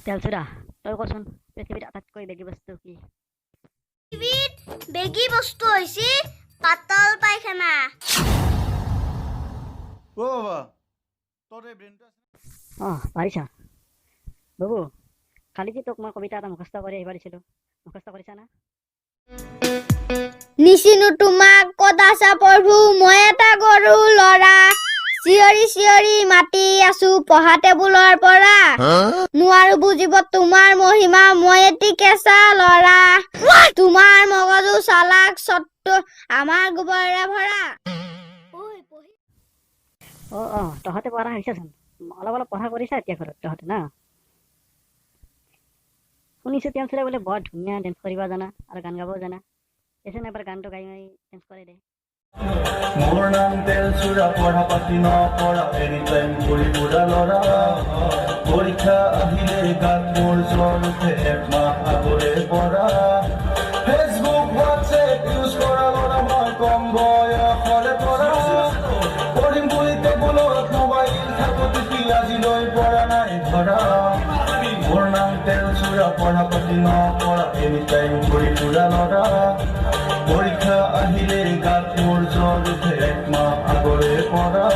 তেলচুৰা তই কচোন পৃথিৱীত আটাইতকৈ বেগী বস্তু কি? পৃথিৱীত বেগী বস্তু হৈছে পাতল পায়খানা। ও বাবা তোৰ এই ব্ৰেনটা পাৰিছা বাবু কালি যে তোক মই কবিতা এটা মুখস্থ কৰি আহিব দিছিলোঁ মুখস্থ কৰিছা না? নিচিনো তোমাক কদাচা প্ৰভু মই এটা গৰু লৰা চিঞৰি চিঞৰি মাতি আছো পঢ়া টেবুলৰ পৰা নোৱাৰো বুজিব তোমাৰ মহিমা মই এটি কেঁচা লৰা তোমাৰ মগজু চালাক সত্য আমাৰ গোবৰেৰে ভৰা। তহঁতে পঢ়া হৈছাচোন অলপ অলপ পঢ়া কৰিছা এতিয়া ঘৰত তহঁতে না? শুনিছোঁ তেলচুৰা বোলে বৰ ধুনীয়া ডেন্স কৰিব জানা আৰু গান গাবও জানা। এচোন এবাৰ গানটো গাই মাৰি ডেন্স কৰি দে। মোর নাম তেলচুরা পড়া পাতি ন পড়া এনি টাইম ঘুরি ঘুরা লড়া পরীক্ষা আহিলে গাত মোর জ্বর উঠে এক মাহ আগরে পড়া ফেসবুক হোয়াটসঅ্যাপ ইউজ করা লড়া মই কম বয়সরে পড়া পঢ়িম বুলি টেবুলত মোবাইল থাকোতে কি আজিলৈ পড়া নাই ধৰা মোর নাম তেলচুরা পড়া পাতি ন পড়া এনি টাইম ঘুরি ঘুরা লড়া পরীক্ষা আহিলে গাত মোর জ্বর উঠে এক মাহ আগরে পড়া